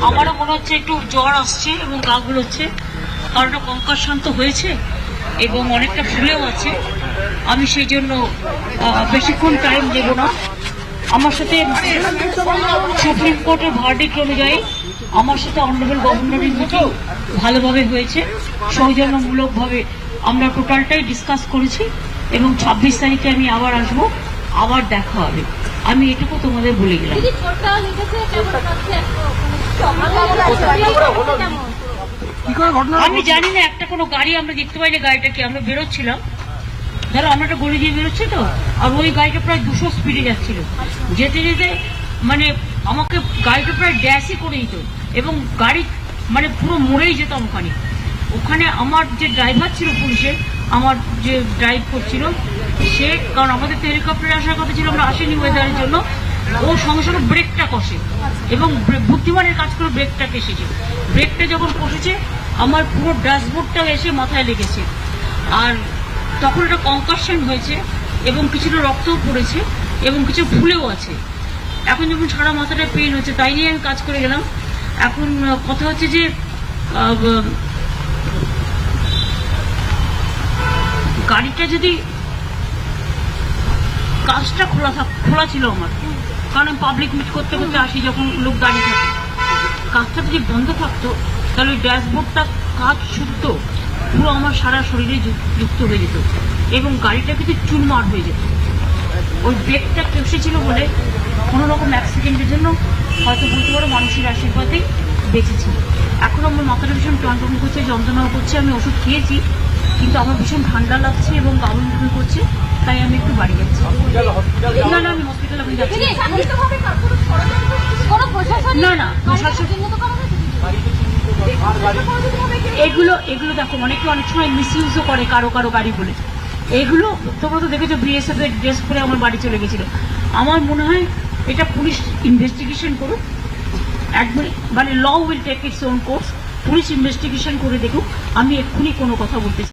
আমারও মনে হচ্ছে একটু জ্বর আসছে এবং গা গুলোচ্ছে, কারণ কঙ্কাল শান্ত হয়েছে এবং অনেকটা ফুলেও আছে। আমি সেই জন্য বেশিক্ষণ টাইম দেব না। আমার সাথে সুপ্রিম কোর্টের ভার্ডিক্ট অনুযায়ী আমার সাথে অনারেবল গভর্নরের মিটিং ভালোভাবে হয়েছে, সৌজন্যমূলকভাবে আমরা টোটালটাই ডিসকাস করেছি এবং 26 তারিখে আমি আবার আসবো, আবার দেখা হবে। আমি এটুকু তোমাদের বলে গেলাম। আমি জানি না, একটা কোনো গাড়ি আমরা দেখতে পাইনি, গাড়িটাকে আমরা বেরোচ্ছিলাম, ধরো আমরা একটা গড়ি দিয়ে বেরোচ্ছি তো, আর ওই গাড়িটা প্রায় 200 স্পিডে যাচ্ছিল, যেতে যেতে মানে আমাকে গাড়িটা প্রায় ড্যাশই করে দিত এবং গাড়ি মানে পুরো মরেই যেতাম ওখানে। ওখানে আমার যে ড্রাইভার ছিল পুলিশের, আমার যে ড্রাইভ করছিল সে, কারণ আমাদের তো হেলিকপ্টারে আসার কথা ছিল, আমরা আসেনি ওয়েদারের জন্য, ও সঙ্গে সঙ্গে ব্রেকটা কষে এবং বুদ্ধিমানের কাজ করে ব্রেকটা কেসেছে। ব্রেকটা যখন কষেছে আমার পুরো ড্যাশবোর্ডটা এসে মাথায় লেগেছে, আর তখন একটা কনকাশন হয়েছে এবং কিছুটা রক্তও পড়েছে এবং কিছু ফুলেও আছে। এখন যখন সারা মাথাটা পেন হচ্ছে, তাই নিয়ে আমি কাজ করে গেলাম। এখন কথা হচ্ছে যে গাড়িটা যদি কাজটা খোলা ছিল আমার, কারণ আমি পাবলিক মিট করতে করতে আসি যখন লোক দাঁড়িয়ে থাকে, কাজটা যদি বন্ধ থাকতো তাহলে ওই ড্যাশবোর্ডটা কাজ শুদ্ধ পুরো আমার সারা শরীরে যুক্ত হয়ে যেত এবং গাড়িটা কিন্তু চুরমার হয়ে যেত। ওই ব্রেকটা কেসেছিল বলে কোনো রকম অ্যাক্সিডেন্টের জন্য হয়তো বলতে পারো মানুষের আশীর্বাদেই বেঁচেছি। এখন আমার মাথাটা ভীষণ টনটন করছে, যন্ত্রণাও করছে, আমি ওষুধ খেয়েছি, কিন্তু আমার ভীষণ ঠান্ডা লাগছে এবং গাউন করছে, তাই আমি একটু বাড়ি যাচ্ছি। না না, আমি হসপিটালে এখন যাচ্ছি না। না এগুলো দেখো, অনেকে অনেক সময় মিসইউজও করে কারো কারো গাড়ি বলে। এগুলো তোমরা তো দেখেছো, বিএসএফ এর ড্রেস পরে আমার বাড়ি চলে গেছিল। আমার মনে হয় এটা পুলিশ ইনভেস্টিগেশন করুক, একবার মানে law will take its own course. Police investigation করে দেখুক, আমি এক্ষুনি কোনো কথা বলতে